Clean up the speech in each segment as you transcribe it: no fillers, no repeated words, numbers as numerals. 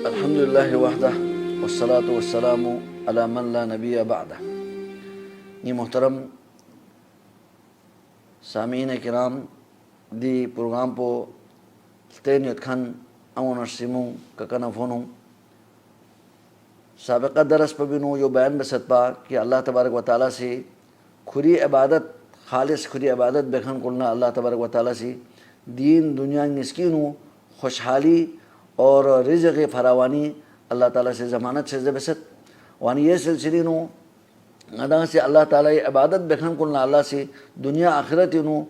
الحمدللہ وحدہ والصلاة والسلام علی من لا نبی بعدہ. یہ محترم سامعین کرام دی پروگرام پو تینیت کھن اون ارسیموں ککنا فونوں سابقہ درس پہ بینو یو بیان بسد پا کہ اللہ تبارک و تعالیٰ سے کھری عبادت خالص کھری عبادت بکھن کلنا اللہ تبارک و تعالیٰ سے دین دنیا نسکینو خوشحالی اور رزق فراوانی اللہ تعالیٰ سے ضمانت سے بسد وانی یہ سلسلینو ادا سے اللہ تعالیٰ عبادت بکھن کلنا اللہ سے دنیا آخرت انو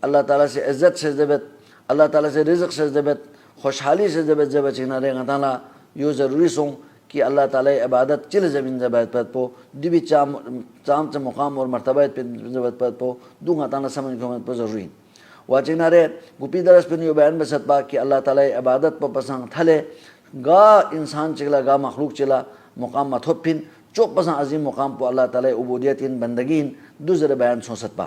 اللہ تعالیٰ سے عزت سے زبت اللہ تعالیٰ سے رزق سے زبت خوشحالی سے زبت چینا رے غتانا یو ضروری سوں کہ اللہ تعالیٰ عبادت چل زمین زبت پت پو دی چام سے مقام اور مرتبہ زبت پت پو دو غتانا سمجھ کو پو ضروری واچینا رے گپی درس پہ نیو بیان بسد پا کہ اللہ تعالیٰ عبادت پو پسند تھلے گا انسان چلا گا مخلوق چلا مقام متھوپن چوک پسند عظیم مقام پو اللہ تعالیٰ عبودیتین بندگین دو ذر بیان سوست پا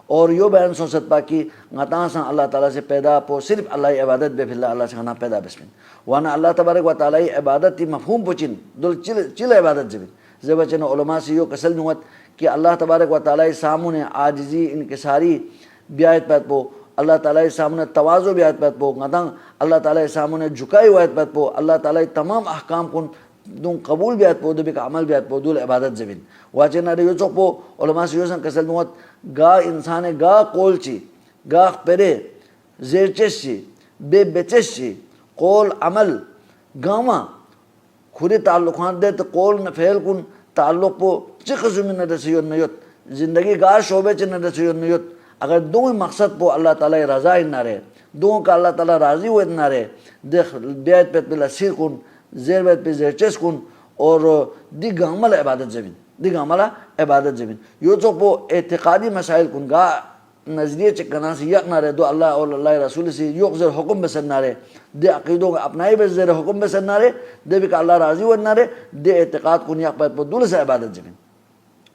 اور یو بیان سوست پا کہ غتان سا اللہ تعالیٰ سے پیدا پو صرف اللہ عبادت بے پھر اللہ سے غنا پیدا بسمن وانا اللہ تبارک و تعالیٰ عبادت تی مفہوم پوچن دل چل عبادت زبن زبچن علماء سے یو کسل نوت کہ اللہ تبارک و تعالیٰ سامنے عاجزی انکساری بیایت پیت پو اللہ تعالیٰ سامنے تواضع بیایت پیت پو غتان اللہ تعالیٰ سامنے جھکائی وایت پیت پو اللہ تعالیٰ تمام احکام کن دون قبول بیات پو دبی کا عمل بیات پو دول عبادت زبین واچینا ریو چوک پو علماء سے یوسن کسل نوت گا انسان گا قول چی گا پرے زیرچش چی بے بچش چی قول عمل گاما خوری تعلقات دے تو قول فعل کن تعلق پو چی قسم ندسیو نیوت زندگی گا شعبے چی ندسیو نیوت اگر دو مقصد پو اللہ تعالی رضا نہ رہے دو کا اللہ تعالی راضی ہوئے نہ رہے دیکھ بیعت پہ لسیر کن زیر بیت پہ زیرچس کن اور دی عمل عبادت زمین دی عمل عبادت زمین یو تو پو اعتقادی مسائل کن گا نظریے چکنا سے یک نہ رہے دو اللہ اور اللہ رسول سے یک زیر حکم بسن نہ رہے دے عقیدوں کا اپنائی بس زیر حکم بسن نہ رہے دے بھی کہ اللہ راضی ہوئے نہ رہے دے اعتقاد کن یک پہ دول سے عبادت زمین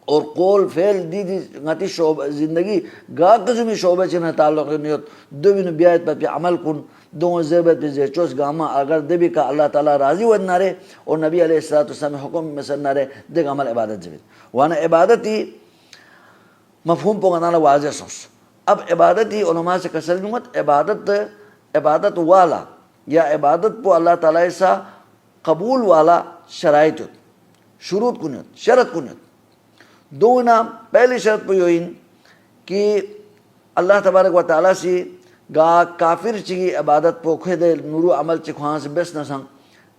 اور قول فعل دی غتی شعبہ زندگی گا قسمی شعبے چنہ تعلق نیت دو بین بیایت پہ عمل کن دو زیبت پہ زیچوس گاما اگر دے بھی کہ اللہ تعالیٰ راضی ہوئے نہ رہے اور نبی علیہ السلام حکم میں سن نہ رہے دے عمل عبادت زمین وانا عبادتی مفہوم پو غنانا واضح سوس اب عبادتی علماء سے کسل نمت عبادت والا یا عبادت پو اللہ تعالیٰ سا قبول والا شرائط شروط کنیت شرط کنیت دو نا پہلی شرط پہ یوین کہ اللہ تبارک و تعالیٰ سے گا کافر چی عبادت پو دے نورو عمل چی خواہاں سے بس نسان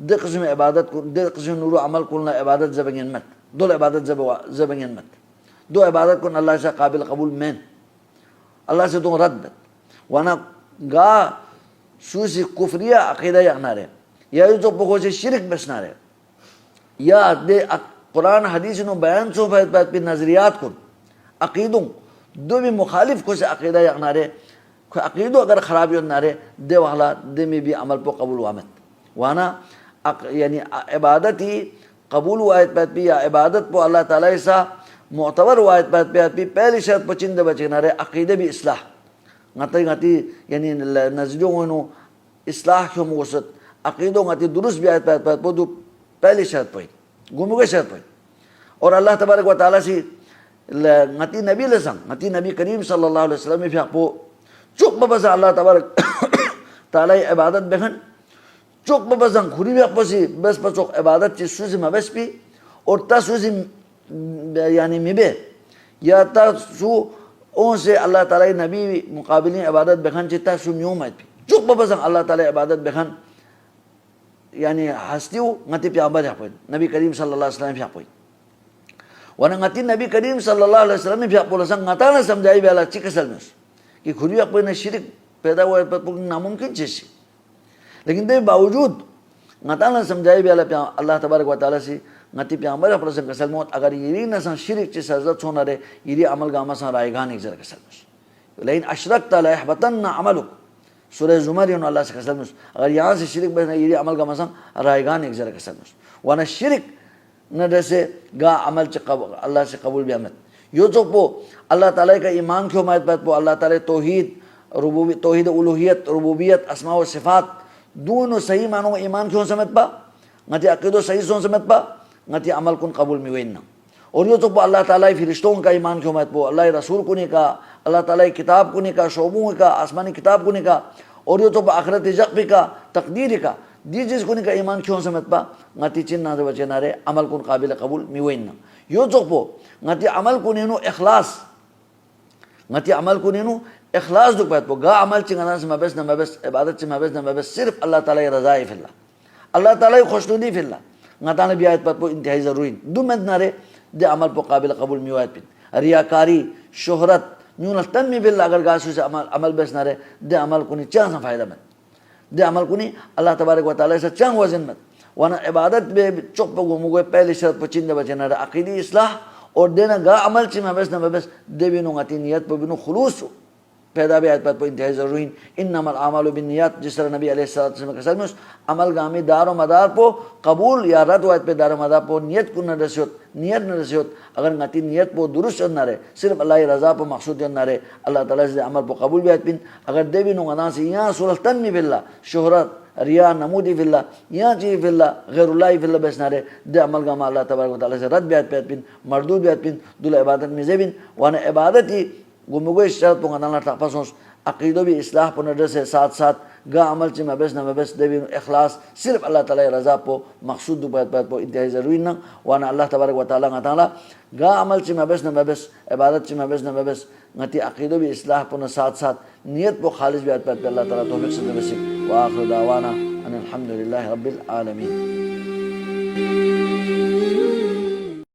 دے قسم عبادت دے قسم نورو عمل کلنا عبادت زبنگین مت دول عبادت زبنگین مت دو عبادت کن اللہ سے قابل قبول مین اللہ سے دو رد وانا گا سوسی کفریہ عقیدہ یک نہ رہے یا یو تو پکو سے شرک بس نہ رہے یا دے قرآن حدیث نو بیان سو بہت پہ نظریات کن عقیدوں دو بھی مخالف کو سے عقیدہ یک نہ رہے عقیدوں اگر خرابی نہ رہے دے والا دے میں بھی عمل پو قبول وامت وانا یعنی عبادتی قبول وایت پہ یا عبادت پو اللہ تعالیٰ سا معتبر وایت پہ پہلی شرط پو چند بچے نہ رہے عقیدہ بھی اصلاح غتی یعنی نظریوں نو اصلاح کیوں موسط عقیدوں غتی درست بھی آیت پہ دو پہلی شرط پہ گمو کے شرط پہ اور اللہ تبارک و تعالیٰ سے غتی نبی لسان غتی نبی کریم صلی اللہ علیہ وسلم بھی پو چوک ببزا اللہ تبارک تعالیٰ عبادت بکھن چوک ببزا خوری بھی اپسی بس پا چوک عبادت چیز سوزی مبس پی اور تا سوزی یعنی مبے یا تا سو اون سے اللہ تعالیٰ نبی مقابلین عبادت بکھن چی تا سو میوم آئیت پی چوک ببزا اللہ تعالیٰ عبادت بکھن یعنی ہستیو غتی پیامبر ہے پوئی نبی کریم صلی اللہ علیہ وسلم بھی پوئی وانا غتی نبی کریم صلی اللہ علیہ وسلم بھی پوئی لسان غتا نہ سمجھائی بھی اللہ چی کسل میں کہ کھری اپنے نے شرک پیدا ہوا ہے پر ناممکن چیز سے لیکن دے باوجود غتا نہ سمجھائی بھی اللہ تبارک و تعالیٰ سے غتی پیامبر اپنے سے کسل موت اگر یہ نہ سان شرک چیز سرزت سونا رہے یہ عمل گاما سان رائے گان ایک ذرا کسل میں لیکن اشرکت لَيَحْبَطَنَّ عَمَلُكَ سورہ زمر یوں اللہ سے کسل میں اگر یہاں سے شرک بہنا یہ عمل گاما سان رائے گان ایک ذرا کسل میں وانا شرک نہ جیسے گا عمل اللہ سے قبول بھی آمد یو تو پو اللہ تعالیٰ کا ایمان کیوں مائد پہ پو اللہ تعالیٰ توحید توحید الوہیت ربوبیت اسماء و صفات دونوں صحیح معنوں ایمان کیوں سمت پا ngati akido صحیح سون سمت پا ngati عمل کن قبول میوین اور یہ تو اللہ تعالیٰ فرشتوں کا ایمان کیوں مت پو اللہ رسول کو نہیں کہا اللہ تعالیٰ کتاب کو نہیں کہا شعبوں کا آسمانی کتاب کو نہیں کہا اور یہ تو آخرت جق بھی کا تقدیر کا دی چیز کو نہیں کا ایمان کیوں سمت پا ngati چن نہ بچے نہ رے عمل کن قابل قبول میوین یہ تو پو ngati عمل کو نینو اخلاص ngati عمل کو نینو اخلاص دو پہت پو گا عمل چنگانا سے مبس نہ مبس عبادت سے مبس نہ مبس صرف اللہ تعالیٰ رضائی فی اللہ تعالیٰ خوشنودی فی اللہ ngata نبی آیت پہت پو انتہائی ضروری دو مند نہ رے دے عمل پو قابل قبول میوائد پین ریاکاری شہرت میون تن میں بل اگر گاسو سے عمل بس نہ رے دے عمل کو نہیں چاہ فائدہ مت دے عمل کو نہیں اللہ تبارک و تعالیٰ سے چاہ وزن مت ورنہ عبادت بے چپ پو گمو پہلی شرط پو چند بچے نہ رے عقیدی اصلاح اور دینا گا عمل چی مبس نہ مبس دے بینو ngati نیت پو بینو خلوص پیدا بھی آیت پر انتہائی ضروری انما الاعمال بالنیات جس طرح نبی علیہ السلام کے سلم عمل گامی دار و مدار پو قبول یا رد وایت پہ دار و مدار پو نیت کو نہ رسیوت نیت نہ رسیوت اگر ngati نیت پو درست نہ رہے صرف اللہ رضا پو مقصود نہ رہے اللہ تعالیٰ سے عمل پو قبول بھی آیت پین اگر دے بھی نوغنا سے یہاں سلطن میں باللہ شہرت ریا نمودی فی اللہ یہاں چیز فی اللہ غیر اللہ فی اللہ بس نہ رہے دے عمل گاما اللہ تبارک و تعالیٰ سے رد بھی آیت پین مردود بھی آیت پین دل عبادت میں زیبین وانا عبادت ہی گمگوی شرط پو اللہ تحفظ عقیدو بھی اصلاح پو نڈر سے ساتھ ساتھ گا عمل چی مبس نہ مبس دے بھی اخلاص صرف اللہ تعالیٰ رضا پو مقصود دو پہت پو انتہائی ضروری نہ وانا اللہ تبارک و تعالیٰ گا عمل چی مبس نہ مبس عبادت چی مبس نہ مبس ngati عقیدو بھی اصلاح پو نہ ساتھ ساتھ نیت پو خالص بھی پہت اللہ تعالیٰ توفیق سے بسک وآخر دعوانا ان الحمدللہ رب العالمین.